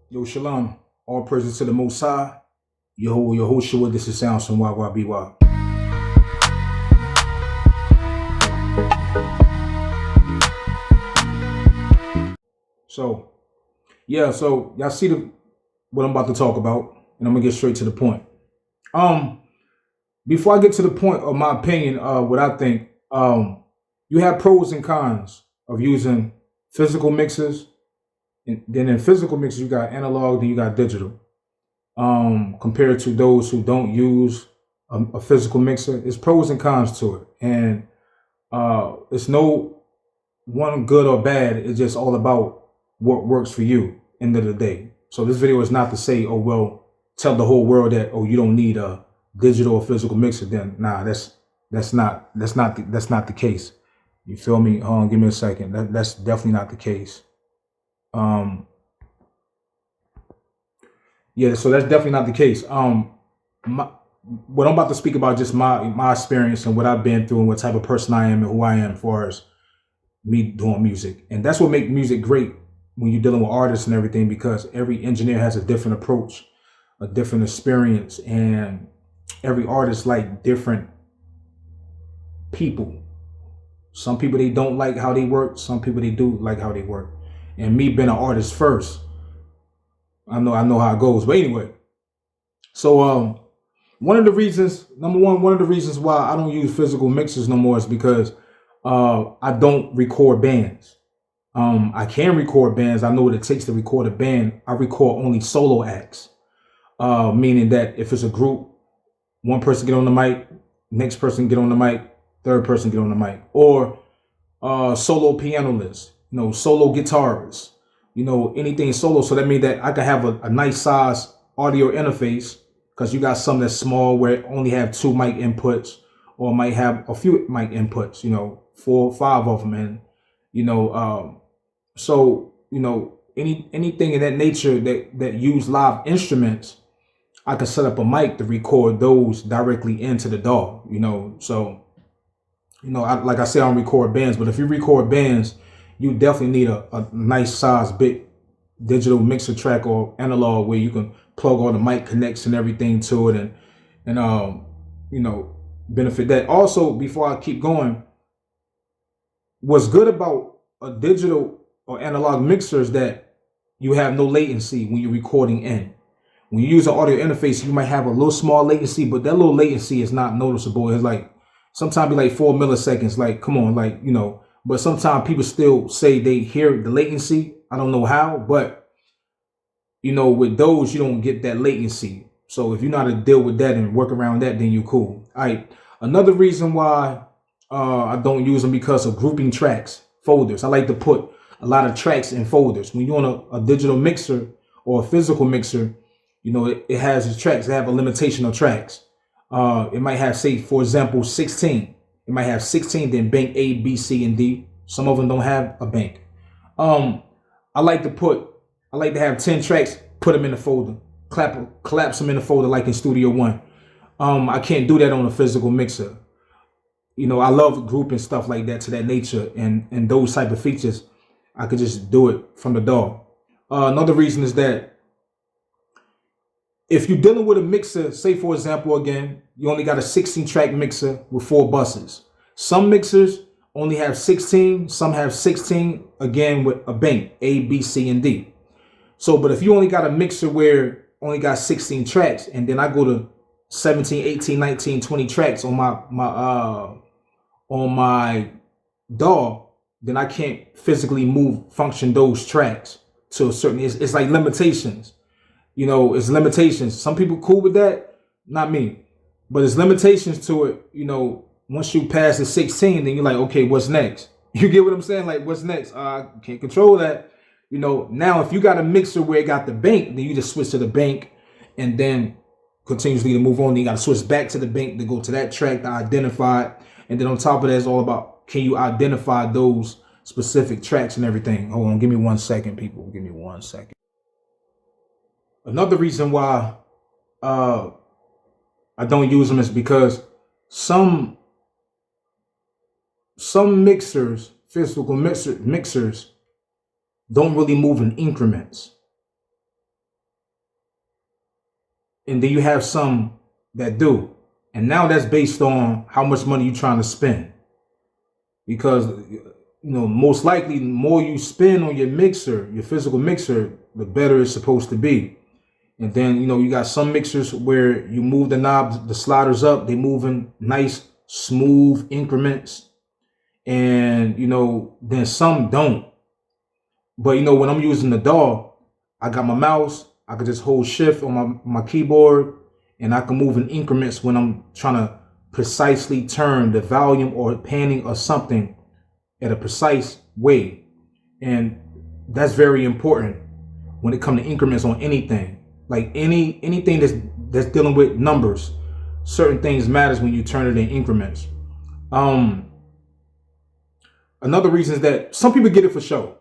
Yo, shalom. All praises to the Most High. Yehoshua, this is Sounds from YYBY. So, yeah, so y'all see what I'm about to talk about, and I'm gonna get straight to the point. Um, Before I get to the point of my opinion, what I think, you have pros and cons of using physical mixers. And then in physical mixers, you got analog, then you got digital. Compared to those who don't use a physical mixer, it's pros and cons to it, and it's no one good or bad. It's just all about what works for you. End of the day. So this video is not to say, oh well, tell the whole world that oh you don't need a digital or physical mixer. Then nah, that's not the case. You feel me? Hold on, give me a second. That's definitely not the case. Um, Yeah, so that's definitely not the case. My, what I'm about to speak about just my experience and what I've been through and what type of person I am and who I am as far as me doing music, and that's what makes music great when you're dealing with artists and everything because every engineer has a different approach, a different experience, and every artist like different people. Some people they don't like how they work. Some people they do like how they work. And me being an artist first, I know how it goes. But anyway, so one of the reasons, number one of the reasons why I don't use physical mixers no more is because I don't record bands. I can record bands. I know what it takes to record a band. I record only solo acts, meaning that if it's a group, one person get on the mic, next person get on the mic, third person get on the mic, or solo pianist, solo guitarist, anything solo. So that means that I can have a nice size audio interface because you got some that's small where it only have two mic inputs or might have a few mic inputs, four or five of them. And, so, anything in that nature that use live instruments, I can set up a mic to record those directly into the DAW, so like I say, I don't record bands, but if you record bands, you definitely need a nice size big digital mixer track or analog where you can plug all the mic connects and everything to it and you know benefit that. Also, before I keep going, what's good about a digital or analog mixer is that you have no latency when you're recording in. When you use an audio interface, you might have a little small latency, but that little latency is not noticeable. It's like sometimes be like 4 milliseconds. Like, come on, but sometimes people still say they hear the latency. I don't know how, but with those, you don't get that latency. So if you know how to deal with that and work around that, then you're cool. All right. Another reason why I don't use them because of grouping tracks, folders. I like to put a lot of tracks in folders. When you're on a digital mixer or a physical mixer, it has its tracks. They have a limitation of tracks. It might have, say, for example, 16. It might have 16, then bank A, B, C, and D. Some of them don't have a bank. Um, I like to have 10 tracks, put them in the folder, collapse them in the folder like in Studio One. I can't do that on a physical mixer. I love grouping stuff like that to that nature and those type of features. I could just do it from the DAW. Another reason is that if you're dealing with a mixer, say for example, again, you only got a 16 track mixer with 4 buses. Some mixers only have 16, some have 16 again with a bank, A, B, C, and D. So, but if you only got a mixer where only got 16 tracks, and then I go to 17, 18, 19, 20 tracks on my DAW, then I can't physically function those tracks to a certain. It's like limitations. It's limitations. Some people cool with that, not me. But there's limitations to it. Once you pass the 16, then you're like, okay, what's next? You get what I'm saying? Like, what's next? I can't control that. Now if you got a mixer where it got the bank, then you just switch to the bank and then continuously to move on. Then you got to switch back to the bank to go to that track to identify it. And then on top of that, it's all about, can you identify those specific tracks and everything? Hold on, give me 1 second, people. Give me 1 second. Another reason why I don't use them is because some mixers, physical mixers, don't really move in increments. and then you have some that do. And now that's based on how much money you're trying to spend. Because most likely the more you spend on your mixer, your physical mixer, the better it's supposed to be. And then you got some mixers where you move the knobs, the sliders up, they move in nice smooth increments. And then some don't. But when I'm using the DAW, I got my mouse, I could just hold shift on my keyboard, and I can move in increments when I'm trying to precisely turn the volume or panning or something at a precise way. And that's very important when it comes to increments on anything. Like anything that's dealing with numbers, certain things matters when you turn it in increments. Another reason is that some people get it for show.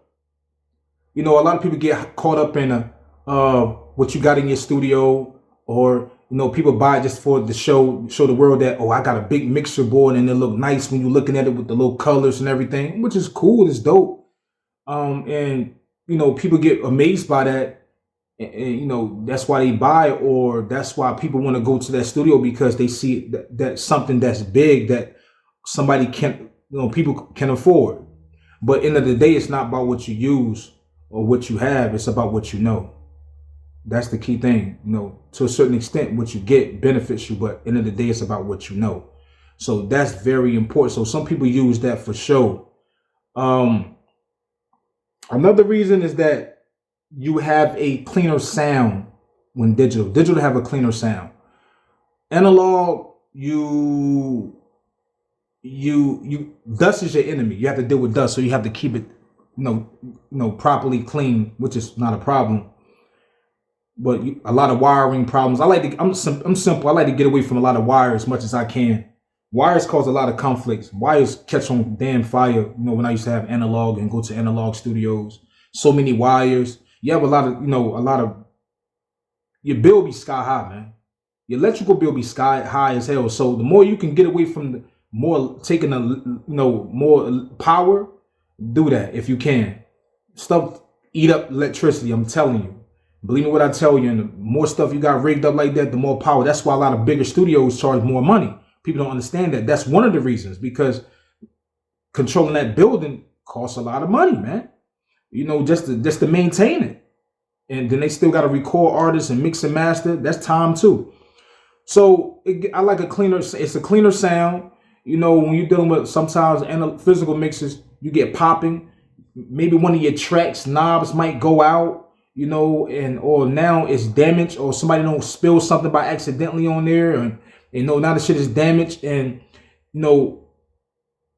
A lot of people get caught up in what you got in your studio, or people buy it just for the show the world that, oh, I got a big mixer board and it look nice when you're looking at it with the little colors and everything, which is cool, it's dope. And people get amazed by that, and that's why they buy it, or that's why people want to go to that studio, because they see that something that's big that somebody can people can afford. But end of the day, it's not about what you use or what you have, it's about what you know. That's the key thing. To a certain extent, what you get benefits you, but end of the day, it's about what you know. So that's very important. So some people use that for show. Another reason is that you have a cleaner sound when digital. Digital have a cleaner sound. Analog, you dust is your enemy. You have to deal with dust, so you have to keep it properly clean, which is not a problem. But a lot of wiring problems. I'm simple. I like to get away from a lot of wires as much as I can. Wires cause a lot of conflicts. Wires catch on damn fire. When I used to have analog and go to analog studios, so many wires. You have a lot of your bill be sky high, man. Your electrical bill be sky high as hell. So the more you can get away from the more taking more power, do that if you can. Stuff eat up electricity. I'm telling you. Believe me what I tell you, and the more stuff you got rigged up like that, the more power. That's why a lot of bigger studios charge more money. People don't understand that. That's one of the reasons, because controlling that building costs a lot of money, man. Just to maintain it. And then they still got to record artists and mix and master. That's time too. So I like it's a cleaner sound. When you're dealing with sometimes physical mixes, you get popping. Maybe one of your tracks knobs might go out. Or now it's damaged, or somebody don't spill something by accidentally on there, and now the shit is damaged, and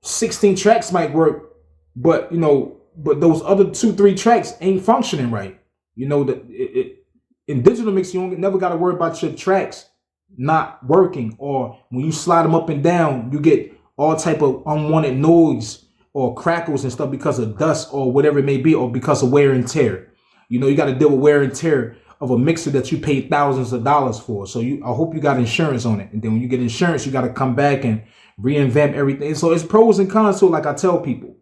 16 tracks might work, but those other 2-3 tracks ain't functioning right. In digital mix, you never got to worry about your tracks not working, or when you slide them up and down, you get all type of unwanted noise or crackles and stuff because of dust or whatever it may be, or because of wear and tear. You got to deal with wear and tear of a mixer that you paid thousands of dollars for. So I hope you got insurance on it. And then when you get insurance, you got to come back and reinvent everything. So it's pros and cons to it, like I tell people.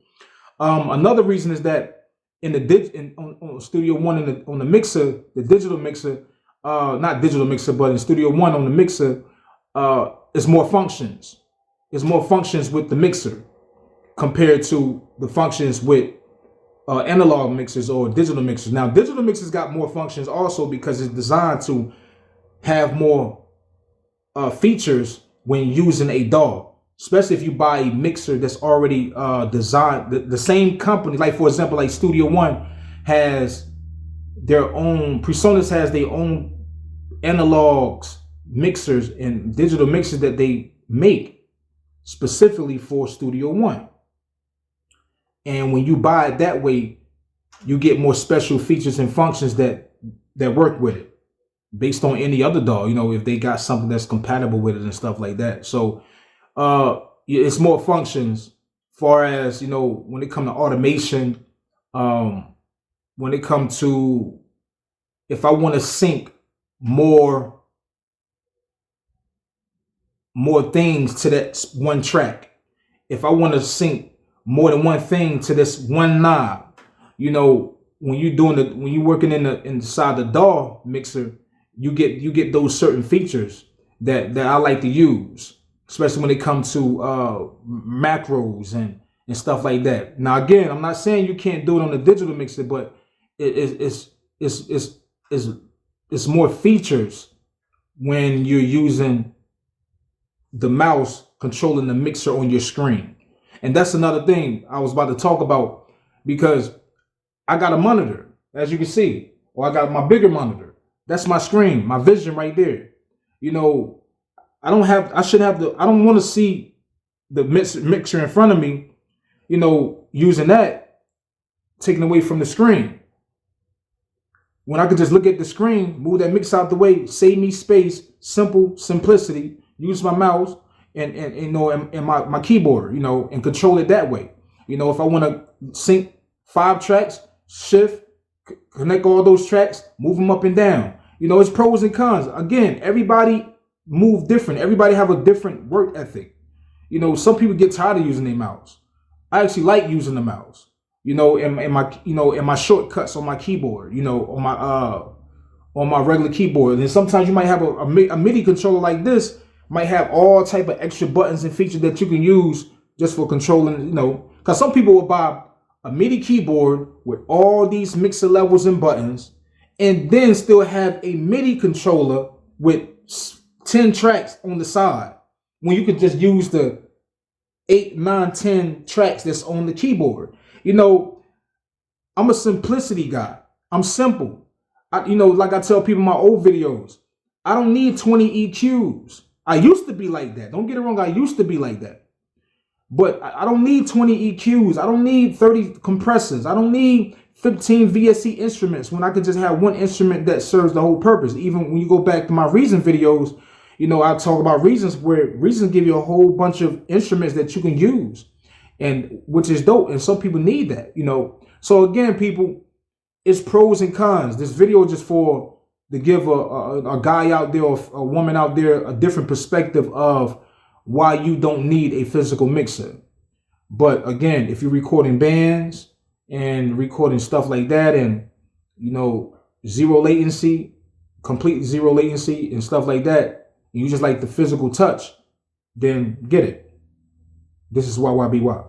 Another reason is that on Studio One on the mixer, the digital mixer, not digital mixer, but in Studio One on the mixer, it's more functions. There's more functions with the mixer compared to the functions with analog mixers or digital mixers. Now, digital mixers got more functions also because it's designed to have more features when using a DAW, especially if you buy a mixer that's already designed. The same company, like for example, like Studio One has their own, PreSonus has their own analogs mixers and digital mixers that they make specifically for Studio One. And when you buy it that way, you get more special features and functions that work with it based on any other DAW, if they got something that's compatible with it and stuff like that. So it's more functions far as, when it comes to automation, when it comes to, if I want to sync more things to that one track, if I want to sync more than one thing to this one knob, when you're working inside the DAW mixer, you get those certain features that I like to use, especially when it comes to macros and stuff like that. Now again, I'm not saying you can't do it on the digital mixer, but it's it's it's it's more features when you're using the mouse controlling the mixer on your screen. And that's another thing I was about to talk about, because I got a monitor, as you can see, or I got my bigger monitor. That's my screen, my vision right there. You know, I don't want to see the mixer in front of me, using that, taken away from the screen. When I could just look at the screen, move that mix out the way, save me space, simplicity, use my mouse and my keyboard, and control it that way. If I want to sync 5 tracks, shift, connect all those tracks, move them up and down. It's pros and cons. Again, everybody move different. Everybody have a different work ethic. Some people get tired of using their mouse. I actually like using the mouse. In my shortcuts on my keyboard, on my regular keyboard. And sometimes you might have a MIDI controller like this, might have all type of extra buttons and features that you can use just for controlling, because some people will buy a MIDI keyboard with all these mixer levels and buttons, and then still have a MIDI controller with 10 tracks on the side, when you could just use the 8, 9, 10 tracks that's on the keyboard. I'm a simplicity guy. I'm simple. Like I tell people in my old videos, I don't need 20 EQs. I used to be like that. Don't get it wrong. I used to be like that. But I don't need 20 EQs. I don't need 30 compressors. I don't need 15 VSC instruments when I could just have one instrument that serves the whole purpose. Even when you go back to my Reason videos, I talk about Reasons, where Reasons give you a whole bunch of instruments that you can use, and which is dope. And some people need that, So again, people, it's pros and cons. This video just to give a guy out there or a woman out there a different perspective of why you don't need a physical mixer. But again, if you're recording bands and recording stuff like that, and zero latency, complete zero latency and stuff like that, and you just like the physical touch, then get it. This is YYBY.